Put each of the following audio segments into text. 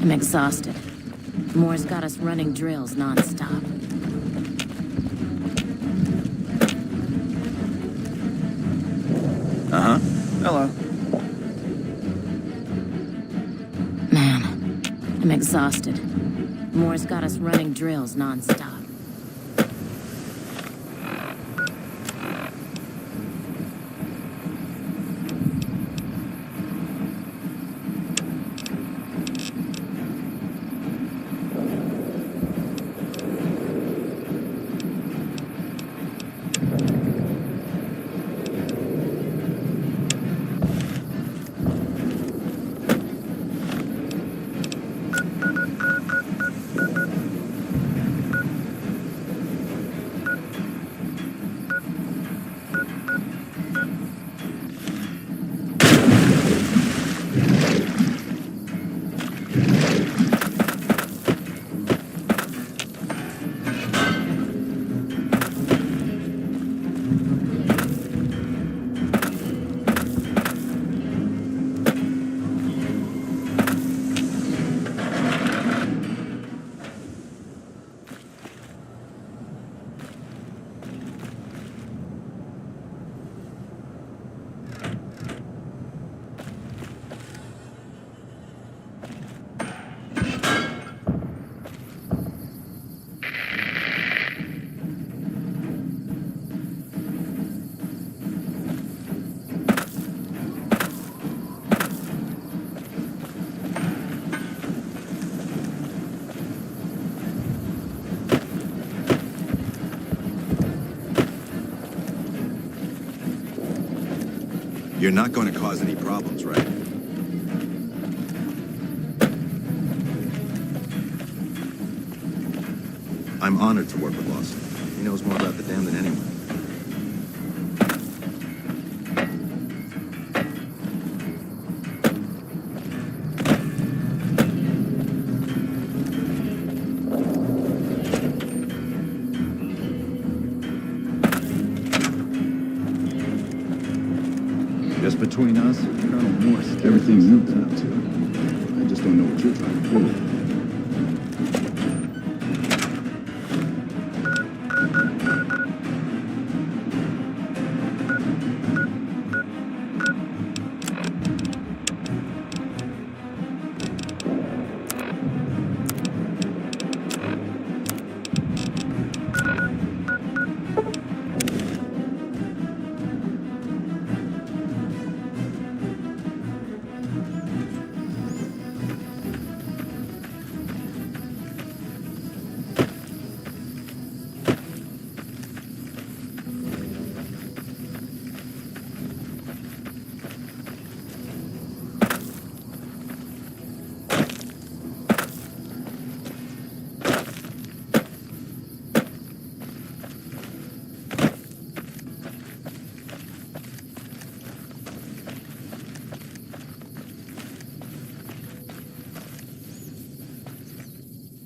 I'm exhausted. Moore's got us running drills non-stop. Uh-huh. Hello. Man, I'm exhausted. Moore's got us running drills non-stop. You're not going to cause any problems, right? I'm honored to work with Lawson. He knows more about the dam than anyone. Just between us, Colonel Morse, everything you've been up to. I just don't know what you're trying to prove.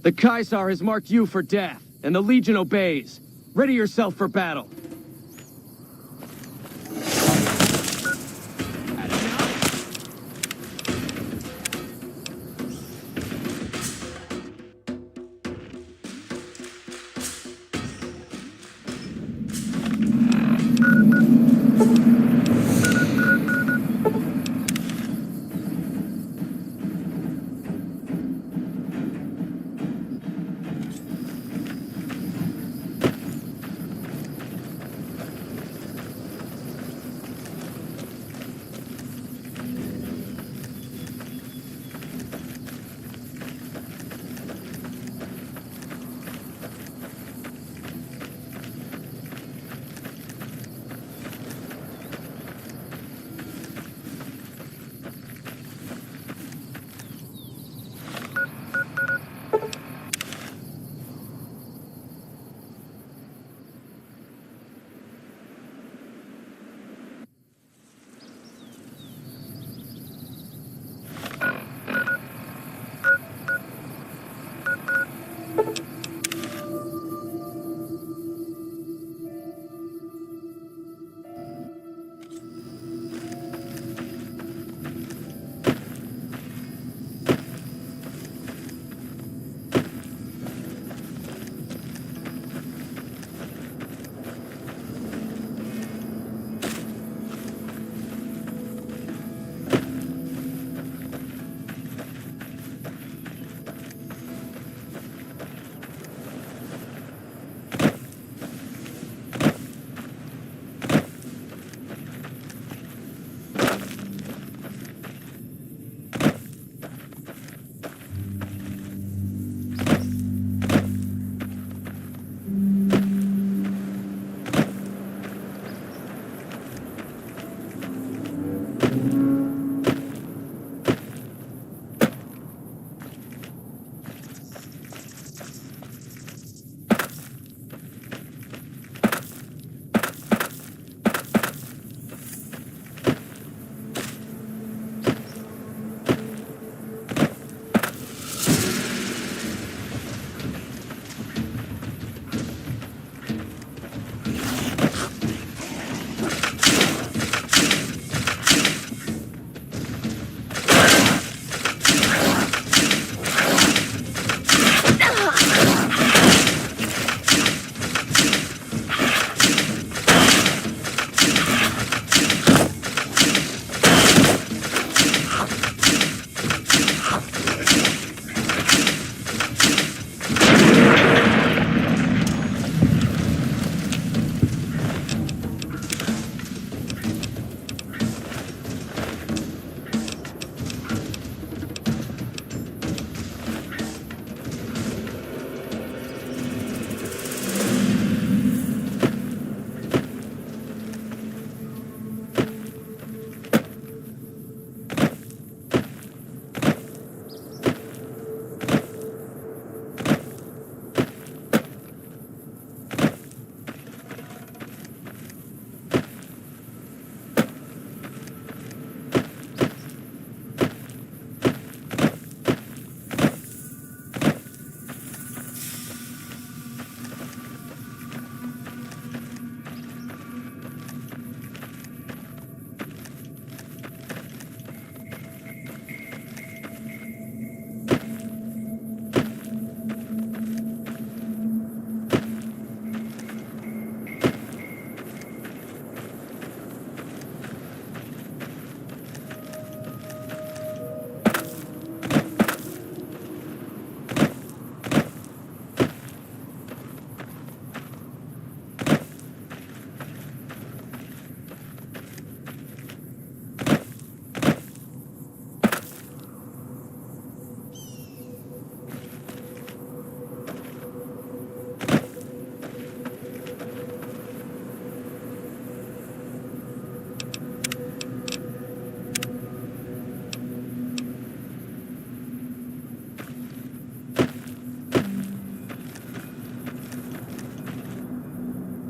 The Caesar has marked you for death, and the Legion obeys. Ready yourself for battle.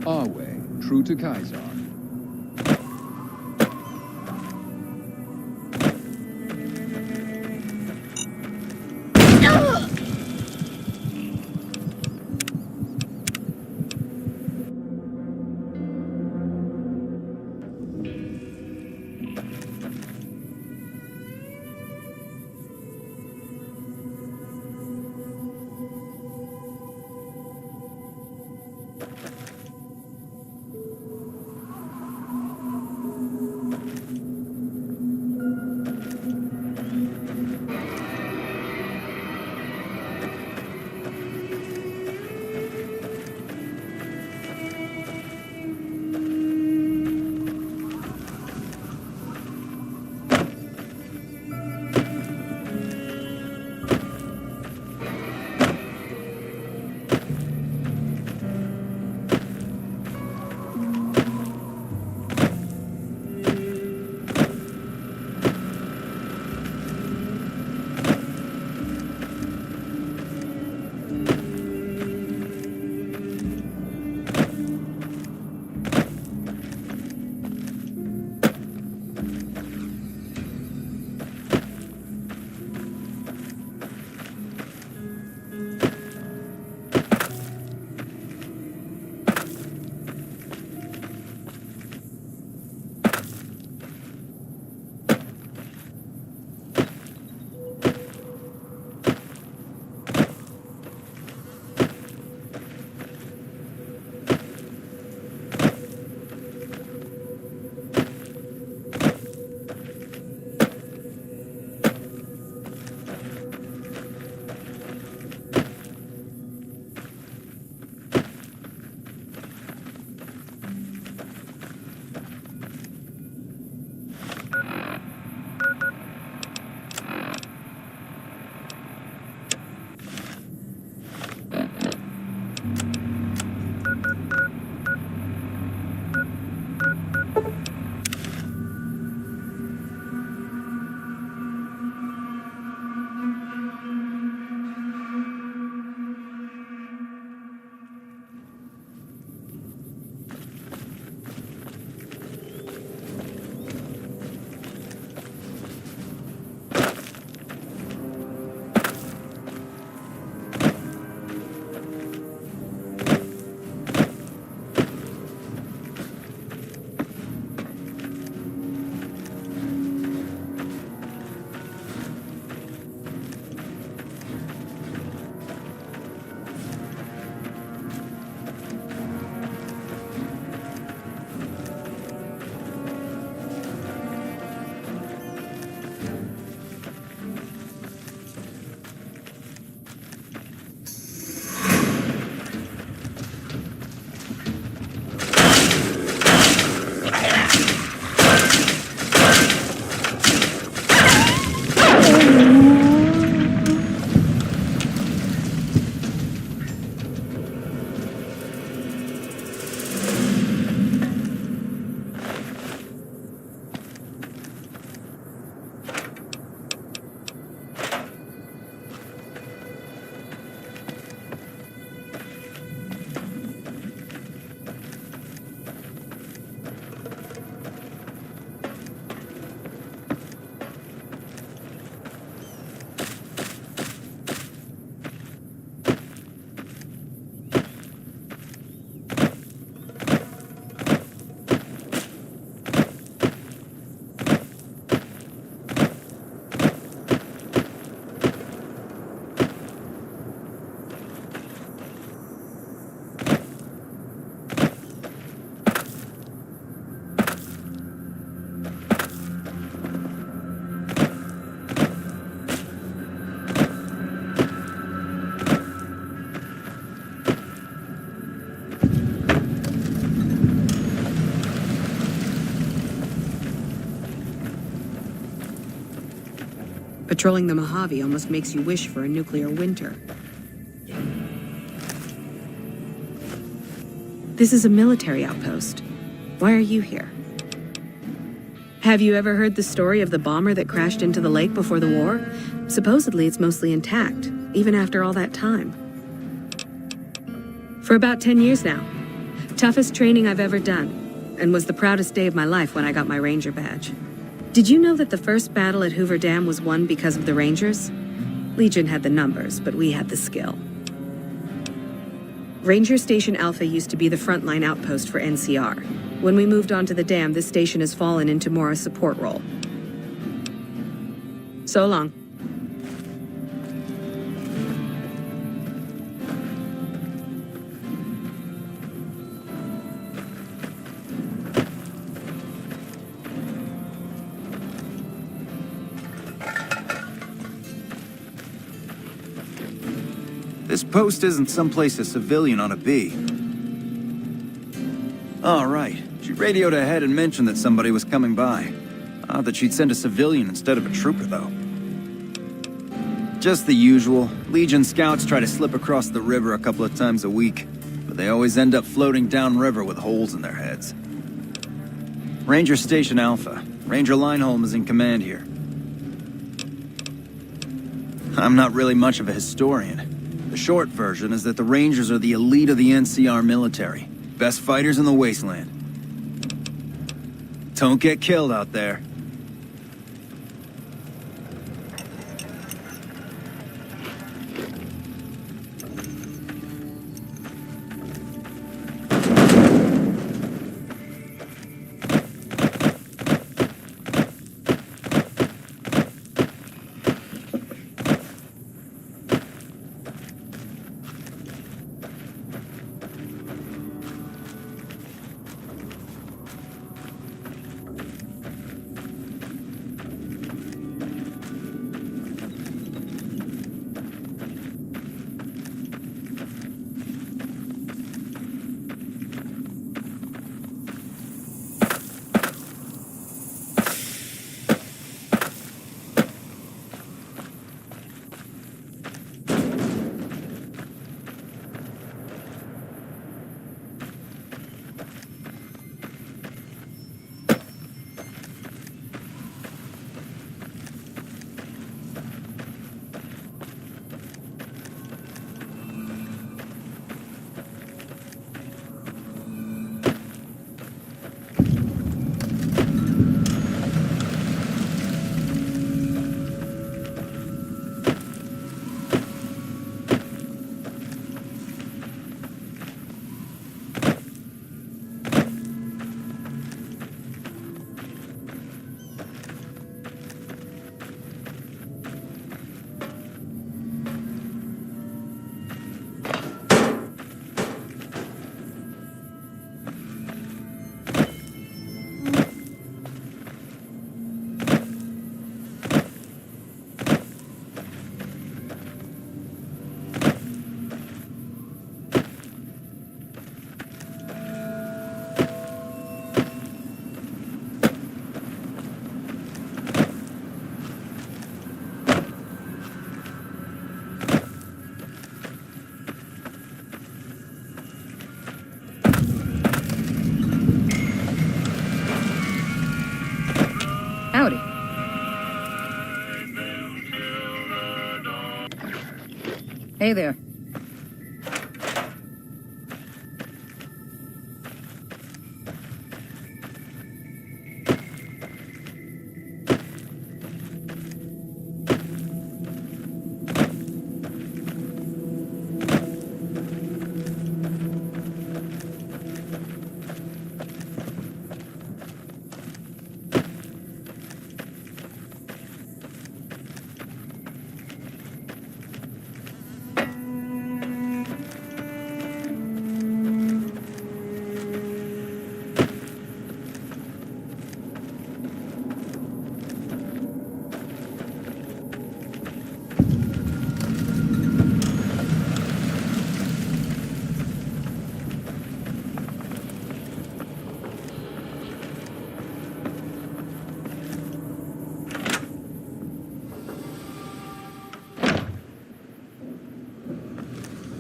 Our way, true to Kaiser. Patrolling the Mojave almost makes you wish for a nuclear winter. This is a military outpost. Why are you here? Have you ever heard the story of the bomber that crashed into the lake before the war? Supposedly it's mostly intact, even after all that time. For about 10 years now, Toughest training I've ever done, and was the proudest day of my life when I got my Ranger badge. Did you know that the first battle at Hoover Dam was won because of the Rangers? Legion had the numbers, but we had the skill. Ranger Station Alpha used to be the frontline outpost for NCR. When we moved on to the dam, this station has fallen into more a support role. So long. This post isn't someplace a civilian ought to be. All right. She radioed ahead and mentioned that somebody was coming by. Odd that she'd send a civilian instead of a trooper, though. Just the usual. Legion scouts try to slip across the river a couple of times a week, but they always end up floating downriver with holes in their heads. Ranger Station Alpha. Ranger Lineholm is in command here. I'm not really much of a historian. The short version is that the Rangers are the elite of the NCR military. Best fighters in the wasteland. Don't get killed out there. Howdy. Hey there.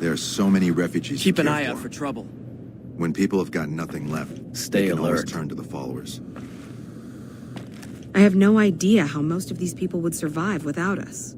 There are so many refugees. Keep to an care eye out for trouble. When people have got nothing left, Stay they can always alert. turn to the followers. I have no idea how most of these people would survive without us.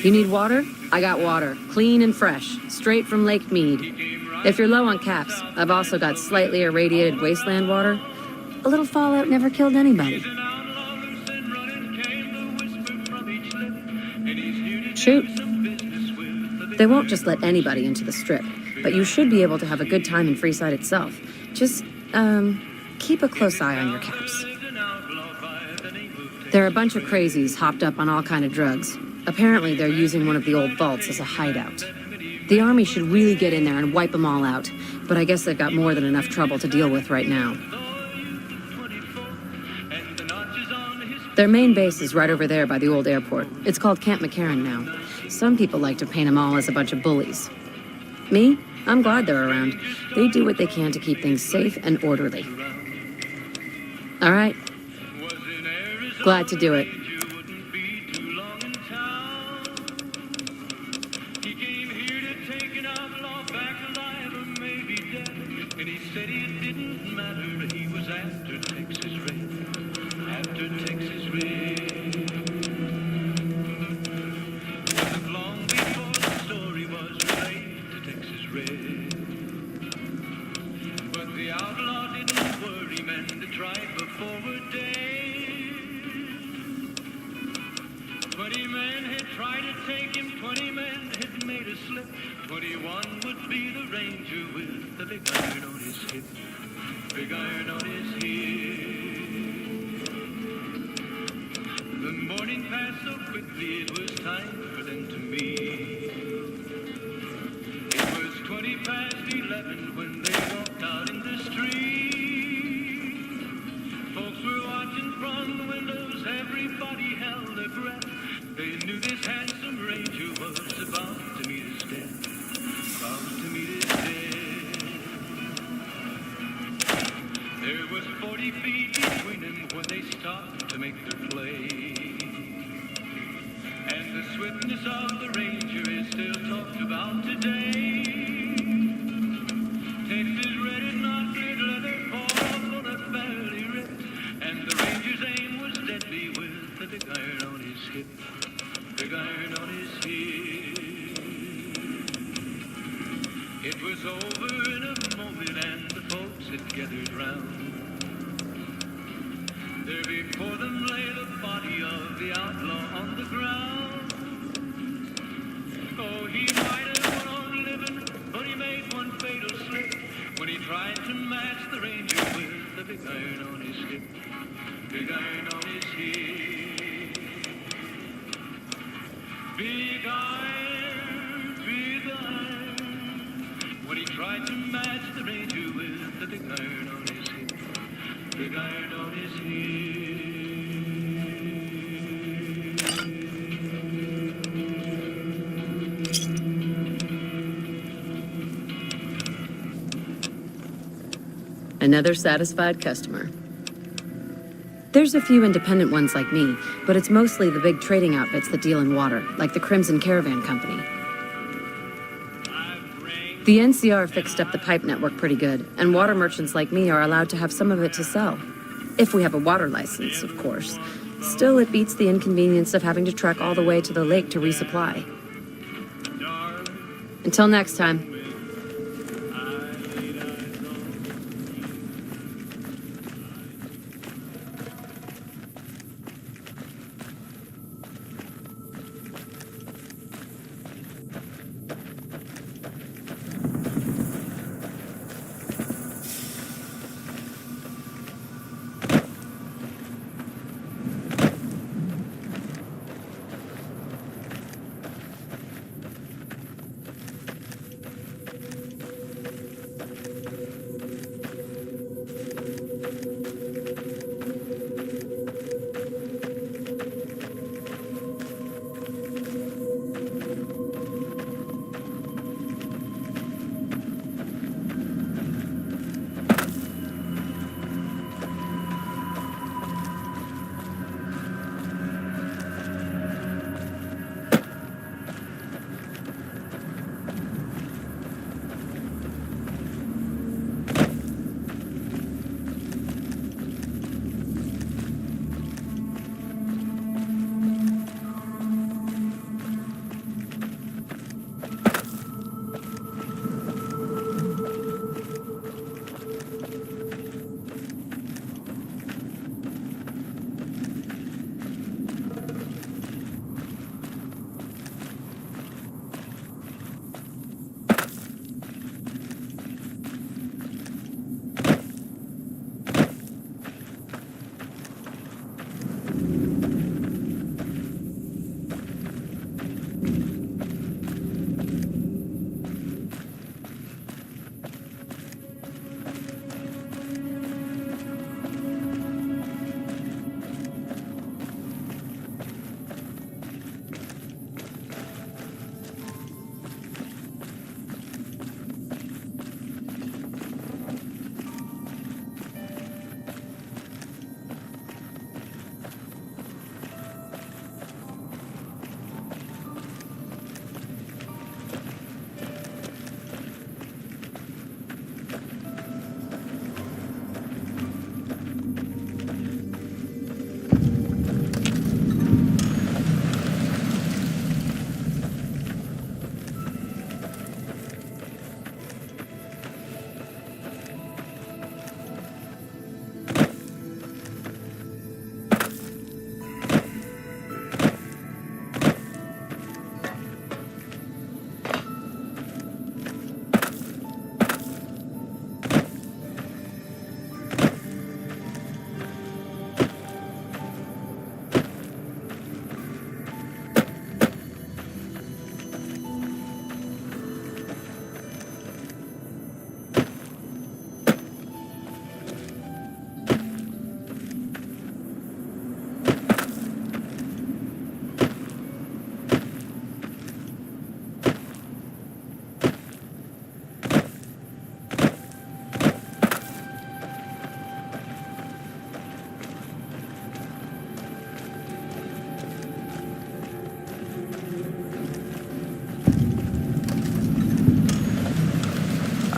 You need water? I got water. Clean and fresh. Straight from Lake Mead. If you're low on caps, I've also got slightly irradiated wasteland water. A little fallout never killed anybody. Shoot. They won't just let anybody into the Strip, but you should be able to have a good time in Freeside itself. Just, keep a close eye on your caps. There are a bunch of crazies hopped up on all kind of drugs. Apparently, they're using one of the old vaults as a hideout. The army should really get in there and wipe them all out, but I guess they've got more than enough trouble to deal with right now. Their main base is right over there by the old airport. It's called Camp McCarran now. Some people like to paint them all as a bunch of bullies. Me? I'm glad they're around. They do what they can to keep things safe and orderly. All right. Glad to do it. Another satisfied customer. There's a few independent ones like me, but it's mostly the big trading outfits that deal in water, like the Crimson Caravan Company. The NCR fixed up the pipe network pretty good, and water merchants like me are allowed to have some of it to sell. If we have a water license, of course. Still, it beats the inconvenience of having to trek all the way to the lake to resupply. Until next time.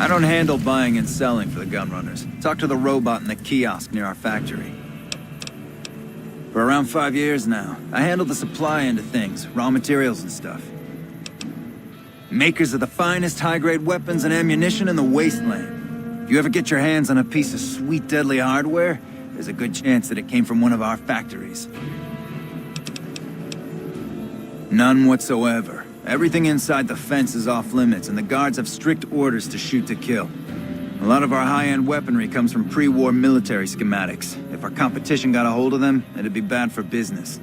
I don't handle buying and selling for the gunrunners. Talk to the robot in the kiosk near our factory. For around 5 years now, I handle the supply end of things, raw materials and stuff. Makers of the finest high-grade weapons and ammunition in the wasteland. If you ever get your hands on a piece of sweet, deadly hardware, there's a good chance that it came from one of our factories. None whatsoever. Everything inside the fence is off limits, and the guards have strict orders to shoot to kill. A lot of our high-end weaponry comes from pre-war military schematics. If our competition got a hold of them, it'd be bad for business.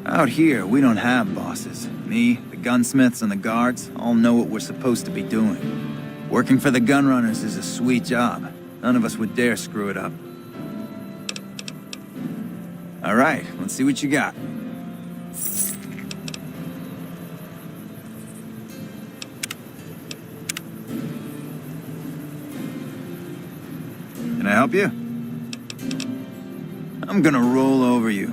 Out here, we don't have bosses. Me, the gunsmiths, and the guards all know what we're supposed to be doing. Working for the gunrunners is a sweet job. None of us would dare screw it up. All right, let's see what you got. Can I help you? I'm gonna roll over you.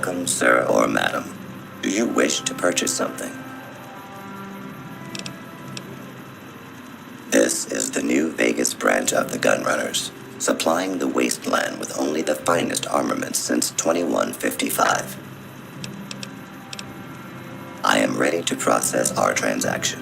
Welcome, sir or madam. Do you wish to purchase something? This is the new Vegas branch of the Gunrunners, supplying the wasteland with only the finest armaments since 2155. I am ready to process our transaction.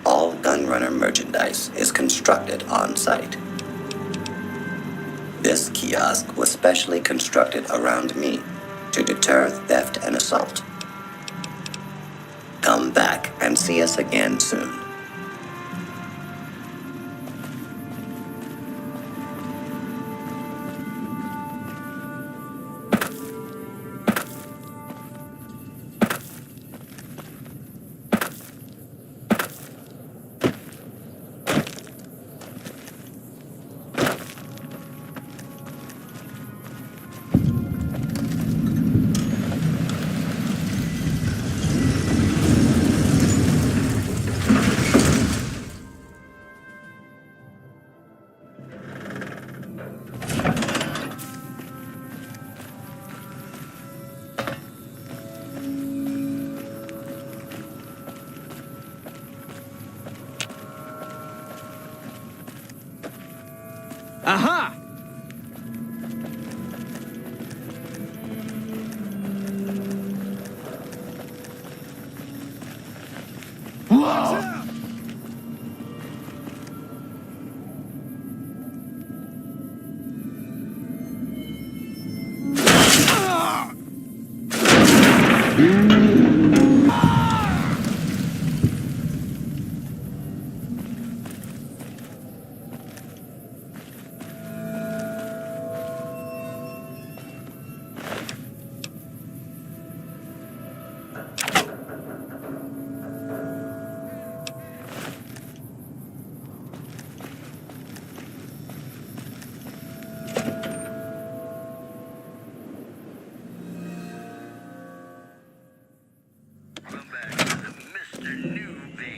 All Gunrunner merchandise is constructed on site. This kiosk was specially constructed around me to deter theft and assault. Come back and see us again soon. Aha!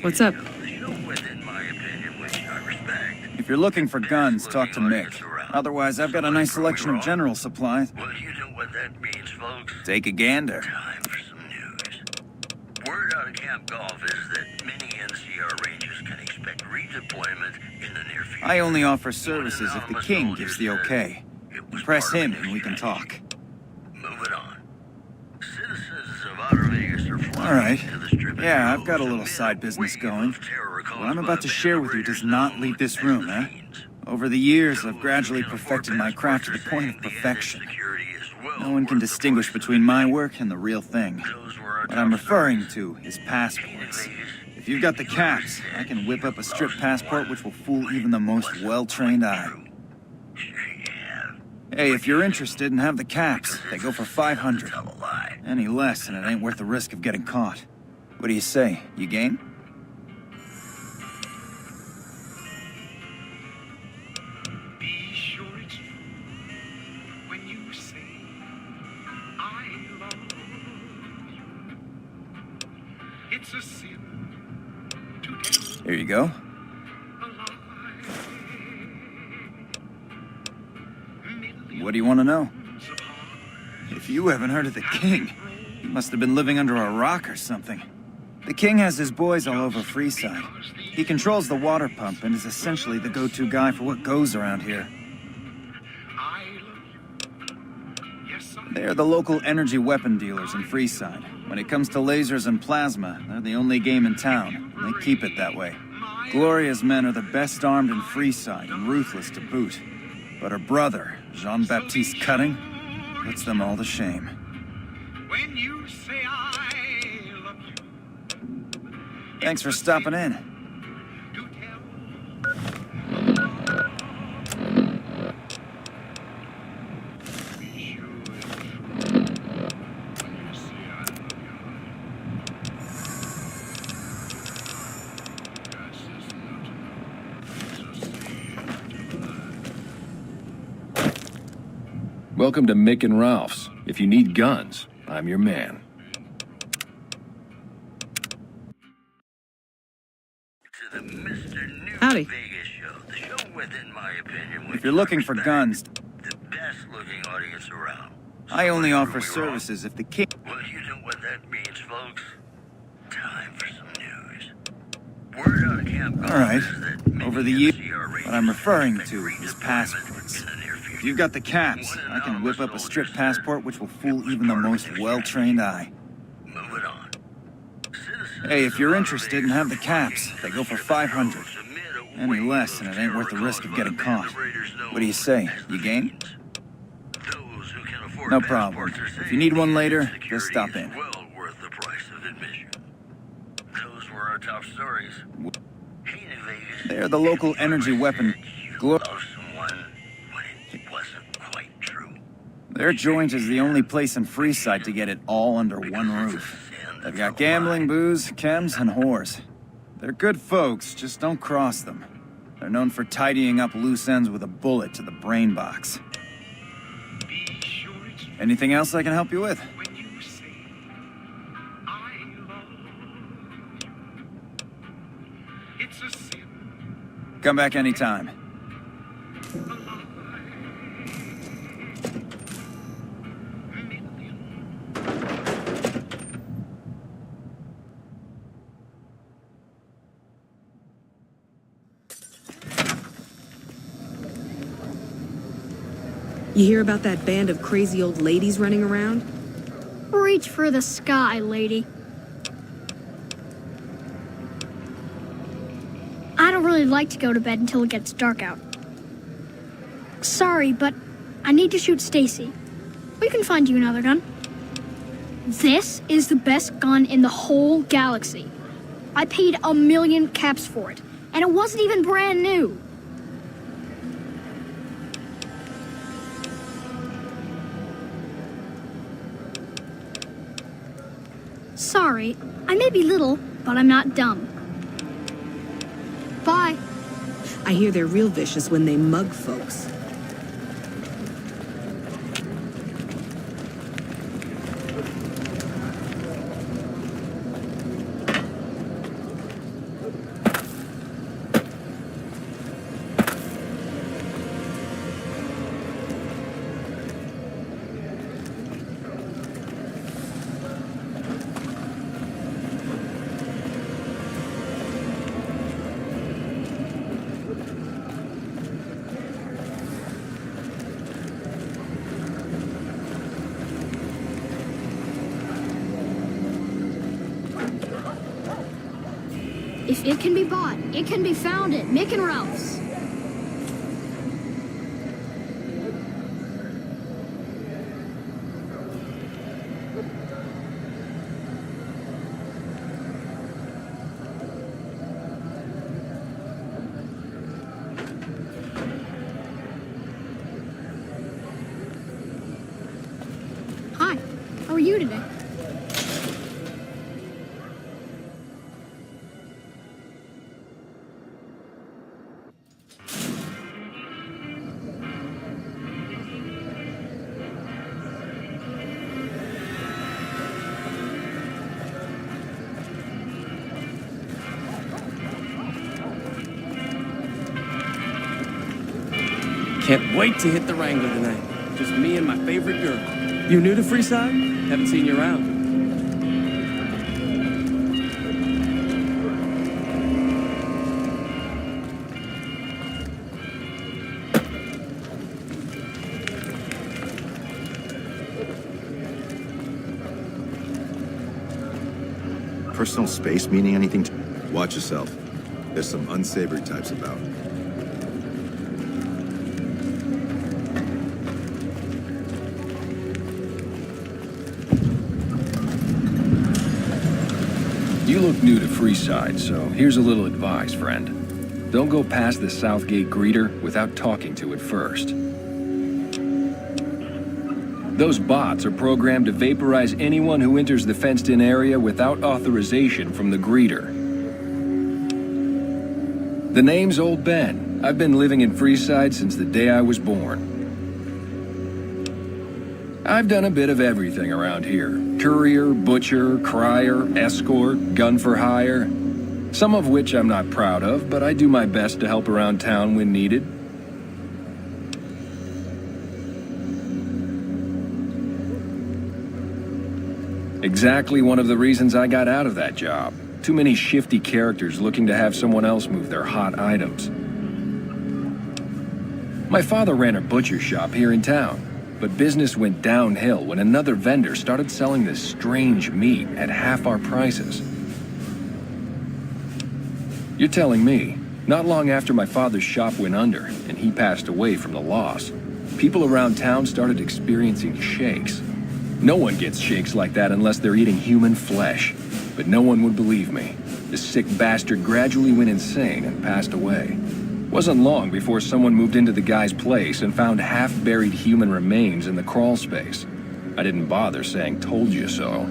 What's up? If you're looking for guns, talk to Mick. Otherwise, I've got a nice selection of general supplies. Well, you know what that means, folks. Take a gander. Time for some news. Word out of Camp Golf is that many NCR Rangers can expect redeployment in the near future. I only offer services if the king gives the okay. Press him and we can talk. Moving on. Citizens of Outer Vegas are All right. flocking to the Strip. Yeah, I've got a little side business going. What I'm about to share with you does not leave this room, eh? Over the years, I've gradually perfected my craft to the point of perfection. No one can distinguish between my work and the real thing. What I'm referring to is passports. If you've got the caps, I can whip up a strip passport which will fool even the most well-trained eye. Hey, if you're interested and have the caps, they go for 500. Any less, and it ain't worth the risk of getting caught. What do you say? You game? Be sure it's true when you say I love you. It's a sin to tell Here you go. a lie. What do you want to know? If you haven't heard of the king, you must have been living under a rock or something. The king has his boys all over Freeside. He controls the water pump and is essentially the go-to guy for what goes around here. I love you. Yes, I They are the local energy weapon dealers in Freeside. When it comes to lasers and plasma, they're the only game in town, and they keep it that way. Gloria's men are the best armed in Freeside and ruthless to boot. But her brother, Jean-Baptiste Cutting, puts them all to shame. when you say I love you. Thanks for stopping in. To tell Welcome to Mick and Ralph's. If you need guns, I'm your man. To the Mr. New Howdy. Vegas show. The show with, in my opinion, If you're looking for guns, the best looking audience around. I only Prove offer me wrong. services if the king... Well, you know what that means, folks. Time for some news. Word out of Camp Golf All right. is that many Over the years, NCR Rangers what I'm referring expect to redeployment is passports. in the near future. If you've got the caps, I can whip up a strip passport which will fool even the most well-trained eye. Move it on. Citizens Hey, if you're of interested and have the caps, they go for 500. Any less, and it ain't worth the risk of getting caught. What do you say? You game? Those who can afford No problem. passports are If you need one later, security just stop is in. well worth the price of admission. Those were our top stories. Hey, New Vegas. They're the local energy weapon. You love someone when it wasn't quite true. Their joint is the only place in Freeside to get it all under one roof. They've got gambling, booze, chems, and whores. They're good folks, just don't cross them. They're known for tidying up loose ends with a bullet to the brain box. Be sure it's Anything else I can help you with? when you say, I love you. It's a sin. Come back anytime. You hear about that band of crazy old ladies running around? Reach for the sky, lady. I don't really like to go to bed until it gets dark out. Sorry, but I need to shoot Stacy. We can find you another gun. This is the best gun in the whole galaxy. I paid 1,000,000 caps for it, and it wasn't even brand new. Sorry, I may be little, but I'm not dumb. Bye. I hear they're real vicious when they mug folks. If it can be bought, it can be found at Mick and Ralph's. Hi, how are you today? Can't wait to hit the Wrangler tonight. Just me and my favorite girl. You new to Freeside? Haven't seen you around. Personal space meaning anything to... Watch yourself. There's some unsavory types about. You look new to Freeside, so here's a little advice, friend. Don't go past the Southgate greeter without talking to it first. Those bots are programmed to vaporize anyone who enters the fenced-in area without authorization from the greeter. The name's Old Ben. I've been living in Freeside since the day I was born. I've done a bit of everything around here. Courier, butcher, crier, escort, gun for hire. Some of which I'm not proud of, but I do my best to help around town when needed. Exactly one of the reasons I got out of that job. Too many shifty characters looking to have someone else move their hot items. My father ran a butcher shop here in town, but business went downhill when another vendor started selling this strange meat at half our prices. You're telling me, not long after my father's shop went under and he passed away from the loss, people around town started experiencing shakes. No one gets shakes like that unless they're eating human flesh, but no one would believe me. The sick bastard gradually went insane and passed away. Wasn't long before someone moved into the guy's place and found half-buried human remains in the crawl space. I didn't bother saying "told you so."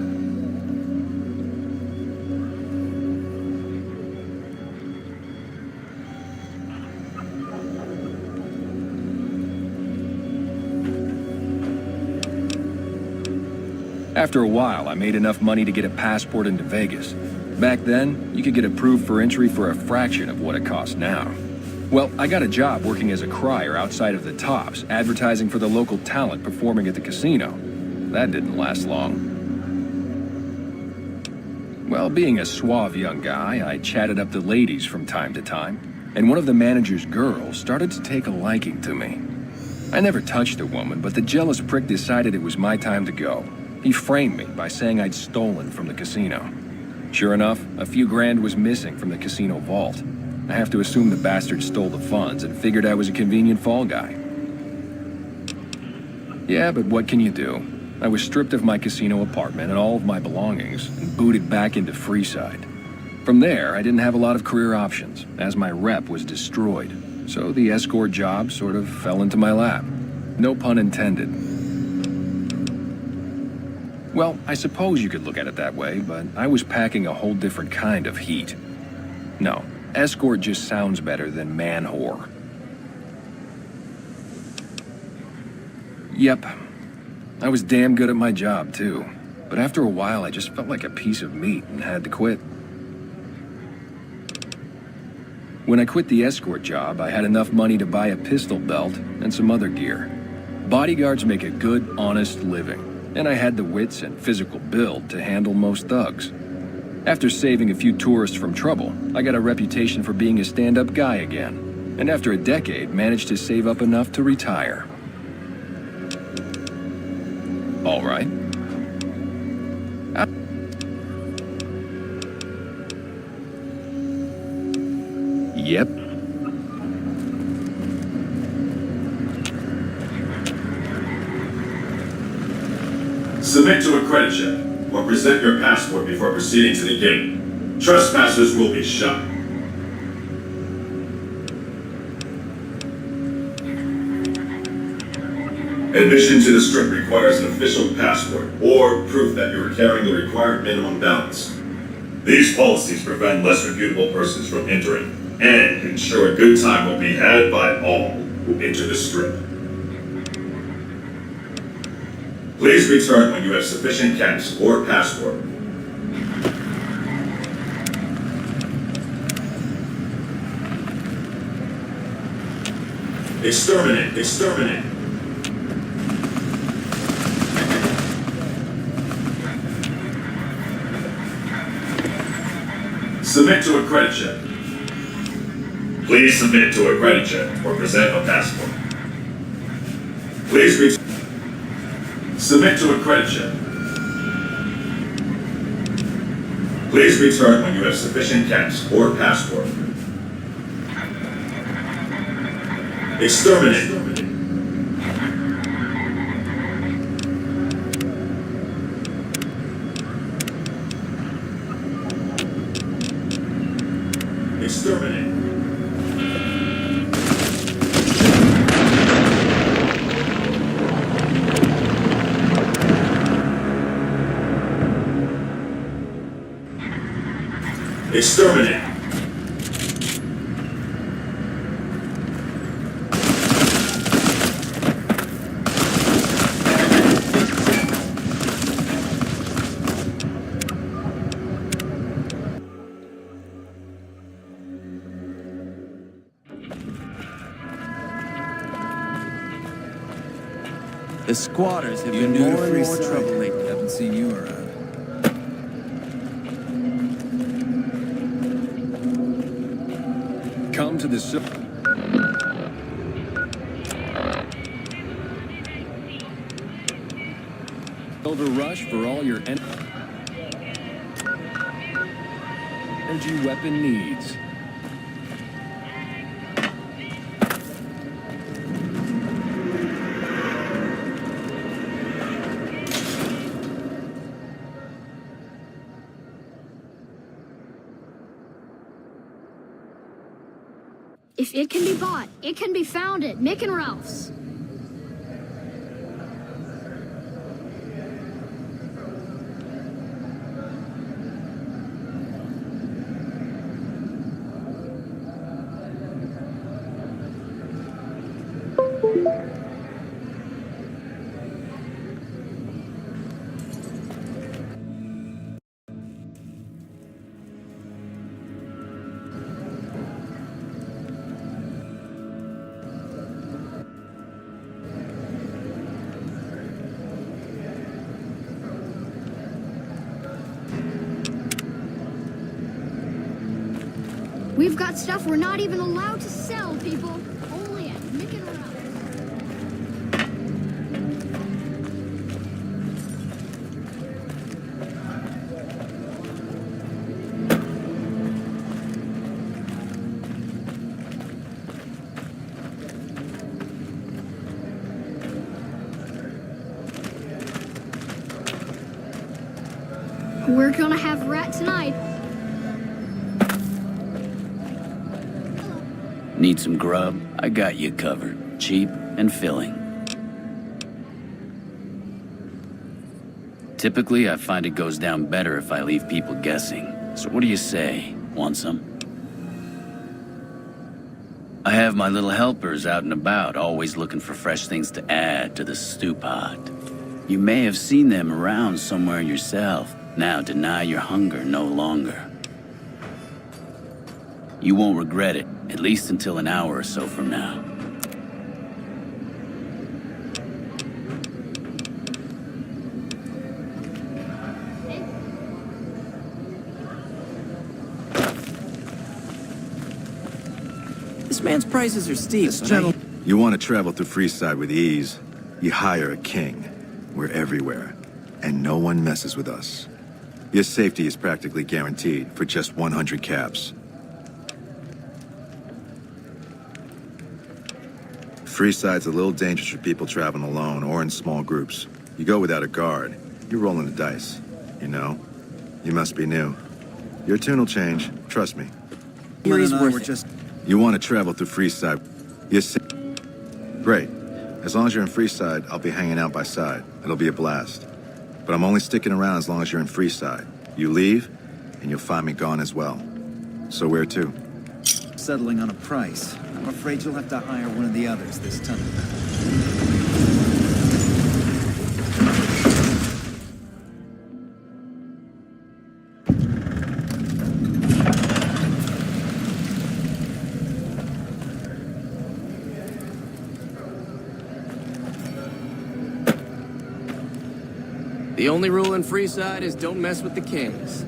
After a while, I made enough money to get a passport into Vegas. Back then, you could get approved for entry for a fraction of what it costs now. Well, I got a job working as a crier outside of the Tops, advertising for the local talent performing at the casino. That didn't last long. Well, being a suave young guy, I chatted up the ladies from time to time, and one of the manager's girls started to take a liking to me. I never touched a woman, but the jealous prick decided it was my time to go. He framed me by saying I'd stolen from the casino. Sure enough, a few grand was missing from the casino vault. I have to assume the bastard stole the funds and figured I was a convenient fall guy. Yeah, but what can you do? I was stripped of my casino apartment and all of my belongings and booted back into Freeside. From there, I didn't have a lot of career options, as my rep was destroyed. So the escort job sort of fell into my lap. No pun intended. Well, I suppose you could look at it that way, but I was packing a whole different kind of heat. No, escort just sounds better than man-whore. Yep, I was damn good at my job, too. But after a while, I just felt like a piece of meat and had to quit. When I quit the escort job, I had enough money to buy a pistol belt and some other gear. Bodyguards make a good, honest living. And I had the wits and physical build to handle most thugs. After saving a few tourists from trouble, I got a reputation for being a stand-up guy again, and after a decade, managed to save up enough to retire. All right. Yep. Submit to a credit check, or present your passport before proceeding to the gate. Trespassers will be shot. Admission to the Strip requires an official passport, or proof that you are carrying the required minimum balance. These policies prevent less reputable persons from entering, and ensure a good time will be had by all who enter the Strip. Please return when you have sufficient cash or passport. Exterminate, exterminate. Submit to a credit check. Please submit to a credit check or present a passport. Please return. Submit to a credit check. Please return when you have sufficient cash or passport. Exterminate. Exterminate. Exterminate. The squatters have You been new to more and more Freeside? trouble lately. Haven't seen you around. Come to the Silver Rush for all your energy weapon needs. If it can be bought, it can be found at Mick and Ralph's. We've got stuff we're not even allowed to sell, people. Only at Mick and Ralph's. We're gonna have rat tonight. Need some grub? I got you covered. Cheap and filling. Typically, I find it goes down better if I leave people guessing. So what do you say? Want some? I have my little helpers out and about, always looking for fresh things to add to the stew pot. You may have seen them around somewhere yourself. Now deny your hunger no longer. You won't regret it, at least until an hour or so from now. This man's prices are steep. You want to travel through Freeside with ease, you hire a king. We're everywhere, and no one messes with us. Your safety is practically guaranteed for just 100 caps. Freeside's a little dangerous for people traveling alone or in small groups. You go without a guard, you're rolling the dice. You know? You must be new. Your tune will change, trust me. He's worth it. You want to travel through Freeside. Great. As long as you're in Freeside, I'll be hanging out by side. It'll be a blast. But I'm only sticking around as long as you're in Freeside. You leave, and you'll find me gone as well. So where to? Settling on a price. I'm afraid you'll have to hire one of the others this time. The only rule in Freeside is don't mess with the kings.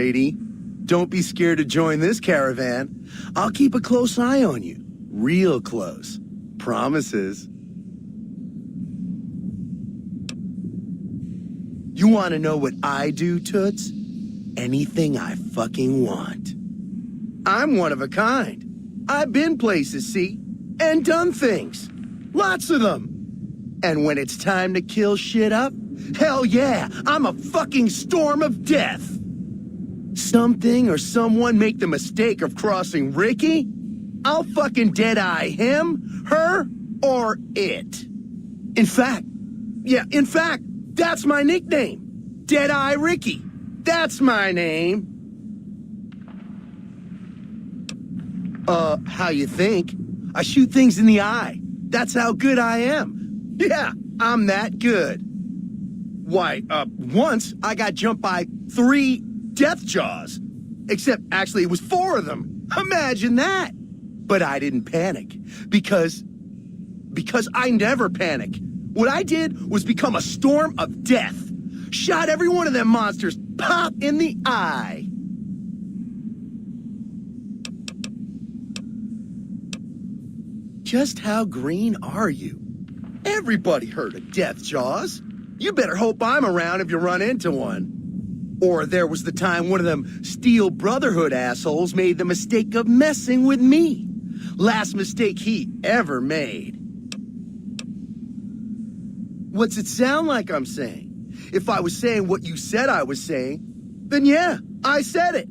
Brady. Don't be scared to join this caravan. I'll keep a close eye on you. Real close. Promises. You want to know what I do, Toots? Anything I fucking want. I'm one of a kind. I've been places, see? And done things. Lots of them. And when it's time to kill shit up, hell yeah, I'm a fucking storm of death. Something or someone make the mistake of crossing Ricky, I'll fucking dead-eye him, her, or it. In fact, that's my nickname. Dead-Eye Ricky. That's my name. How you think? I shoot things in the eye. That's how good I am. Yeah, I'm that good. Why, once I got jumped by 3 death jaws. Except, actually, it was 4 of them. Imagine that. But I didn't panic. Because I never panic. What I did was become a storm of death. Shot every one of them monsters pop in the eye. Just how green are you? Everybody heard of death jaws. You better hope I'm around if you run into one. Or there was the time one of them Steel Brotherhood assholes made the mistake of messing with me. Last mistake he ever made. What's it sound like I'm saying? If I was saying what you said I was saying, then yeah, I said it.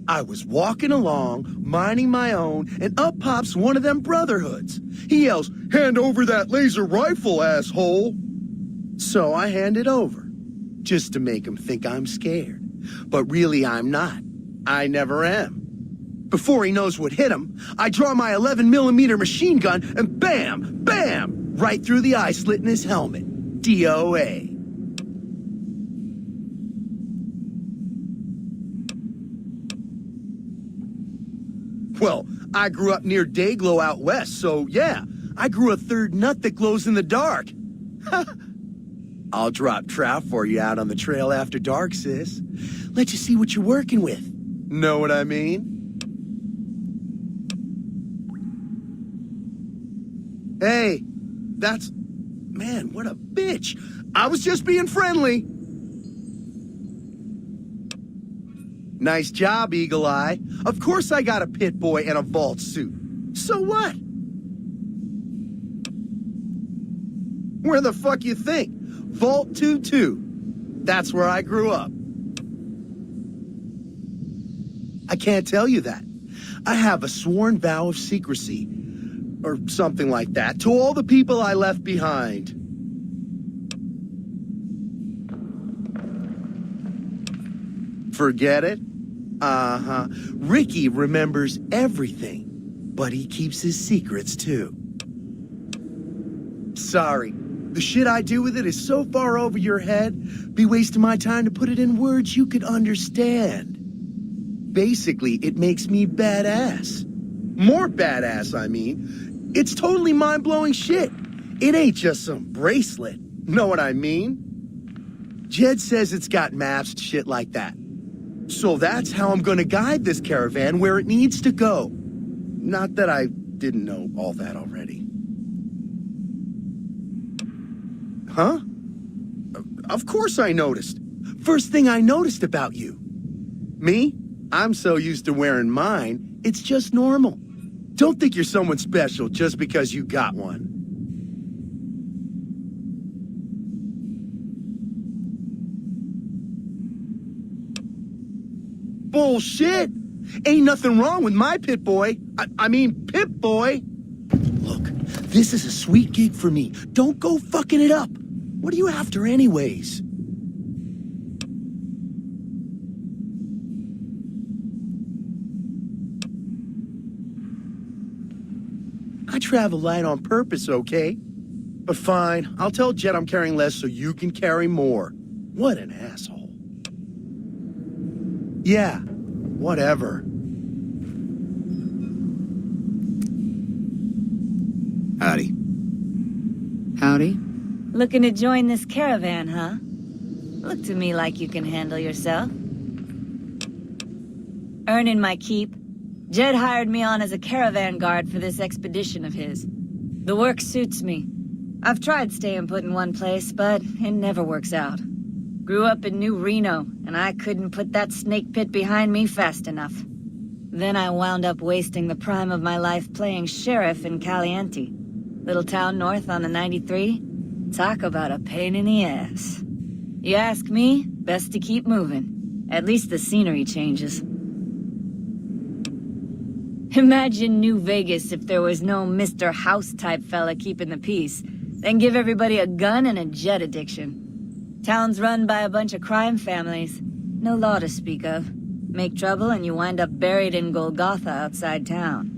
I was walking along, minding my own, and up pops one of them Brotherhoods. He yells, "Hand over that laser rifle, asshole!" So I hand it over, just to make him think I'm scared. But really I'm not. I never am. Before he knows what hit him, I draw my 11mm machine gun and bam, bam, right through the eye slit in his helmet. DOA. Well, I grew up near Dayglow out west, so yeah, I grew a third nut that glows in the dark. I'll drop trout for you out on the trail after dark, sis. Let you see what you're working with. Know what I mean? Hey, that's... Man, what a bitch. I was just being friendly. Nice job, Eagle Eye. Of course I got a pit boy and a vault suit. So what? Where the fuck you think? Vault 2-2. That's where I grew up. I can't tell you that. I have a sworn vow of secrecy, or something like that, to all the people I left behind. Forget it? Uh-huh. Ricky remembers everything, but he keeps his secrets too. Sorry. The shit I do with it is so far over your head, be wasting my time to put it in words you could understand. Basically, it makes me badass. More badass, I mean. It's totally mind-blowing shit. It ain't just some bracelet. Know what I mean? Jed says it's got maps, shit like that. So that's how I'm gonna guide this caravan where it needs to go. Not that I didn't know all that already. Huh? Of course I noticed. First thing I noticed about you. Me? I'm so used to wearing mine, it's just normal. Don't think you're someone special just because you got one. Bullshit! Ain't nothing wrong with my pit boy. I mean, Pip-Boy. Look, this is a sweet gig for me. Don't go fucking it up. What are you after anyways? I travel light on purpose, okay? But fine, I'll tell Jet I'm carrying less so you can carry more. What an asshole. Yeah, whatever. Howdy. Howdy. Looking to join this caravan, huh? Look to me like you can handle yourself. earning my keep. Jed hired me on as a caravan guard for this expedition of his. The work suits me. I've tried staying put in one place, but it never works out. Grew up in New Reno, and I couldn't put that snake pit behind me fast enough. Then I wound up wasting the prime of my life playing sheriff in Caliente. Little town north on the 93. Talk about a pain in the ass. You ask me, best to keep moving. At least the scenery changes. Imagine New Vegas if there was no Mr. House-type fella keeping the peace, then give everybody a gun and a jet addiction. Town's run by a bunch of crime families. No law to speak of. Make trouble and you wind up buried in Golgotha outside town.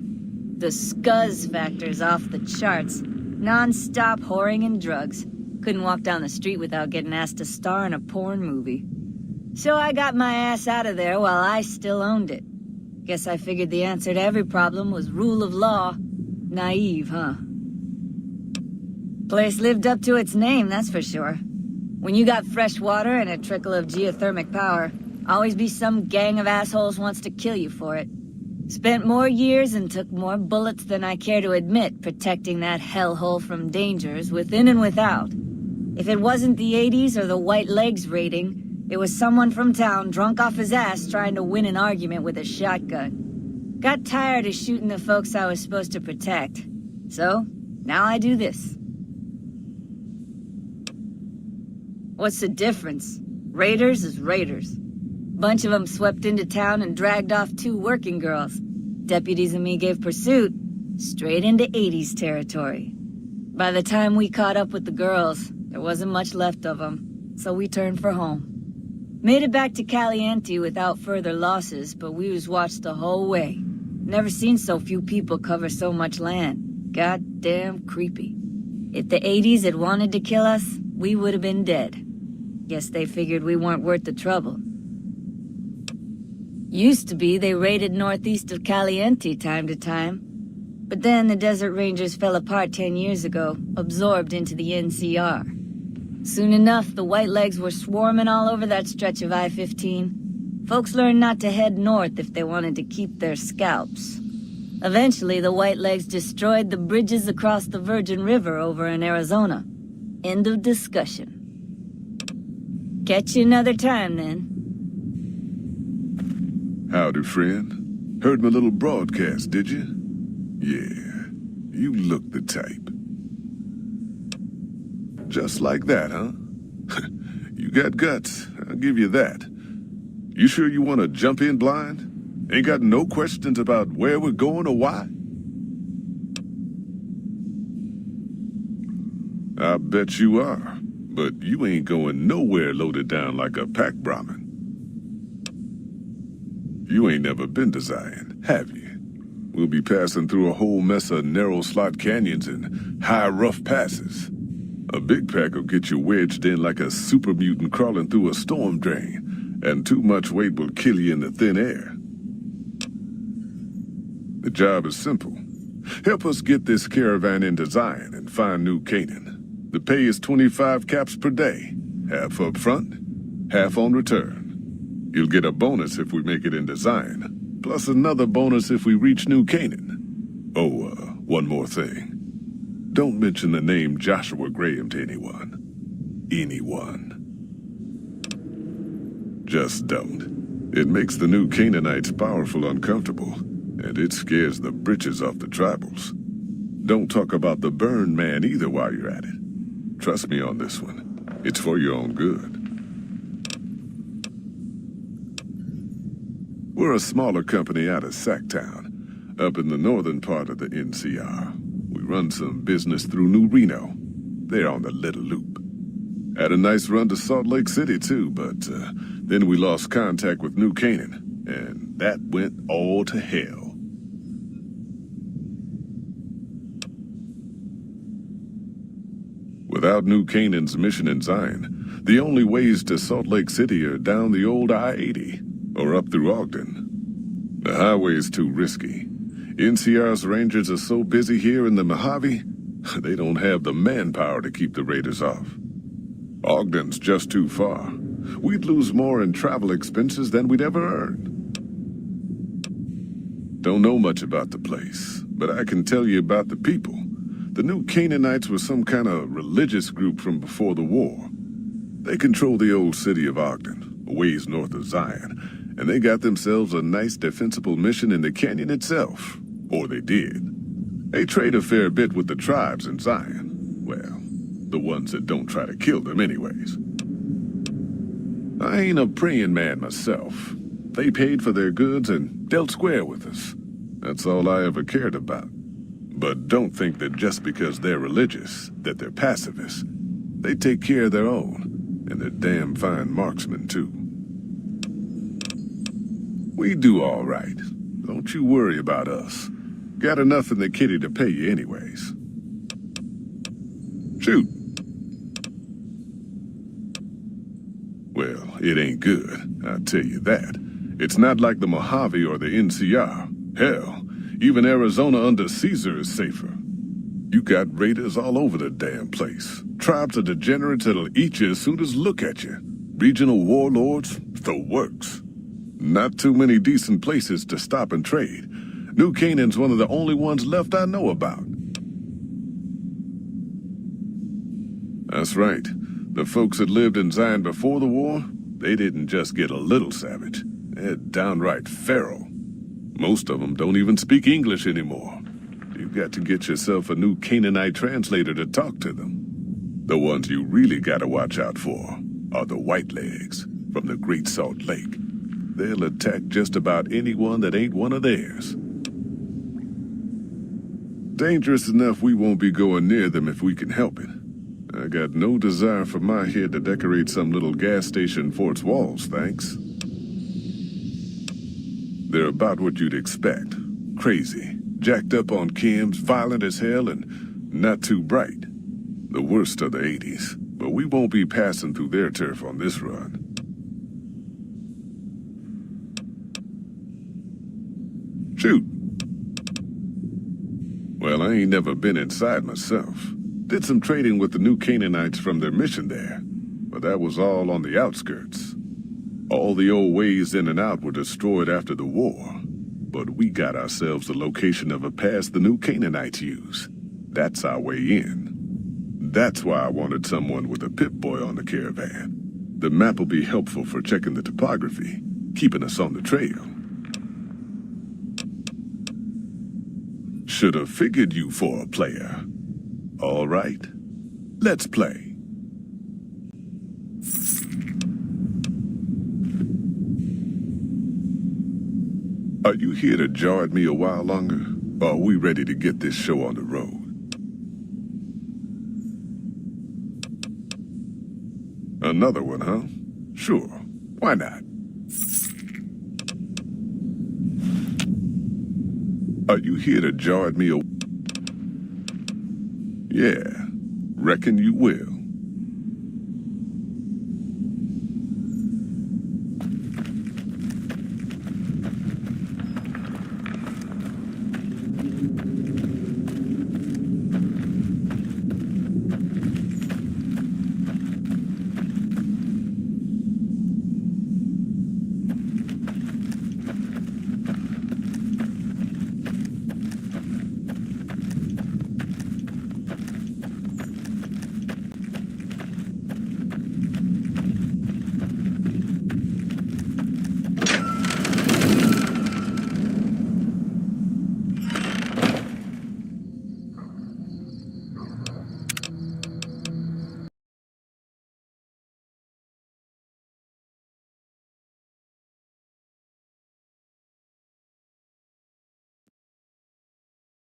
The scuzz factor's off the charts. Non-stop whoring and drugs. Couldn't walk down the street without getting asked to star in a porn movie. So I got my ass out of there while I still owned it. Guess I figured the answer to every problem was rule of law. Naive, huh? Place lived up to its name, that's for sure. When you got fresh water and a trickle of geothermic power, always be some gang of assholes wants to kill you for it. Spent more years and took more bullets than I care to admit protecting that hellhole from dangers within and without. If it wasn't the 80s or the White Legs raiding, it was someone from town drunk off his ass trying to win an argument with a shotgun. Got tired of shooting the folks I was supposed to protect. So, now I do this. What's the difference? Raiders is raiders. Bunch of them swept into town and dragged off 2 working girls. Deputies and me gave pursuit, straight into 80s territory. By the time we caught up with the girls, there wasn't much left of them, so we turned for home. Made it back to Caliente without further losses, but we was watched the whole way. Never seen so few people cover so much land. Goddamn creepy. If the 80s had wanted to kill us, we would have been dead. Guess they figured we weren't worth the trouble. Used to be they raided northeast of Caliente time to time. But then the Desert Rangers fell apart 10 years ago, absorbed into the NCR. Soon enough, the White Legs were swarming all over that stretch of I-15. Folks learned not to head north if they wanted to keep their scalps. Eventually, the White Legs destroyed the bridges across the Virgin River over in Arizona. End of discussion. Catch you another time, then. Howdy, friend. Heard my little broadcast, did you? Yeah, you look the type. Just like that, huh? You got guts, I'll give you that. You sure you want to jump in blind? Ain't got no questions about where we're going or why? I bet you are, but you ain't going nowhere loaded down like a pack Brahmin. You ain't never been to Zion, have you? We'll be passing through a whole mess of narrow slot canyons and high rough passes. A big pack will get you wedged in like a super mutant crawling through a storm drain, and too much weight will kill you in the thin air. The job is simple. Help us get this caravan into Zion and find New Canaan. The pay is 25 caps per day, half up front, half on return. You'll get a bonus if we make it into Zion, plus another bonus if we reach New Canaan. Oh, one more thing. Don't mention the name Joshua Graham to anyone. Anyone. Just don't. It makes the New Canaanites powerful uncomfortable, and it scares the britches off the tribals. Don't talk about the Burn Man either while you're at it. Trust me on this one. It's for your own good. We're a smaller company out of Sacktown, up in the northern part of the NCR. We run some business through New Reno. They're on the Little Loop. Had a nice run to Salt Lake City, too, but then we lost contact with New Canaan, and that went all to hell. Without New Canaan's mission in Zion, the only ways to Salt Lake City are down the old I-80, or up through Ogden. The highway's too risky. NCR's rangers are so busy here in the Mojave, they don't have the manpower to keep the raiders off. Ogden's just too far. We'd lose more in travel expenses than we'd ever earn. Don't know much about the place, but I can tell you about the people. The New Canaanites were some kind of religious group from before the war. They control the old city of Ogden, a ways north of Zion, and they got themselves a nice defensible mission in the canyon itself. Or they did. They trade a fair bit with the tribes in Zion. Well, the ones that don't try to kill them anyways. I ain't a praying man myself. They paid for their goods and dealt square with us. That's all I ever cared about. But don't think that just because they're religious, that they're pacifists. They take care of their own, and they're damn fine marksmen, too. We do all right. Don't you worry about us. Got enough in the kitty to pay you anyways. Shoot. Well, it ain't good, I'll tell you that. It's not like the Mojave or the NCR. Hell, even Arizona under Caesar is safer. You got raiders all over the damn place. Tribes of degenerates that'll eat you as soon as look at you. Regional warlords, the works. Not too many decent places to stop and trade. New Canaan's one of the only ones left I know about. That's right. The folks that lived in Zion before the war, they didn't just get a little savage. They're downright feral. Most of them don't even speak English anymore. You've got to get yourself a new Canaanite translator to talk to them. The ones you really gotta watch out for are the Whitelegs from the Great Salt Lake. They'll attack just about anyone that ain't one of theirs. Dangerous enough we won't be going near them if we can help it. I got no desire for my head to decorate some little gas station fort's walls, thanks. They're about what you'd expect. Crazy, jacked up on chems, violent as hell, and not too bright. The worst of the 80s, but we won't be passing through their turf on this run. Shoot. Well, I ain't never been inside myself. Did some trading with the New Canaanites from their mission there, but that was all on the outskirts. All the old ways in and out were destroyed after the war, but we got ourselves the location of a pass the New Canaanites use. That's our way in. That's why I wanted someone with a Pip-Boy on the caravan. The map will be helpful for checking the topography, keeping us on the trail. Should have figured you for a player. All right, let's play. Are you here to jar at me a while longer, or are we ready to get this show on the road? Another one, huh? Sure, why not? Are you here to jar at me a... Yeah, reckon you will.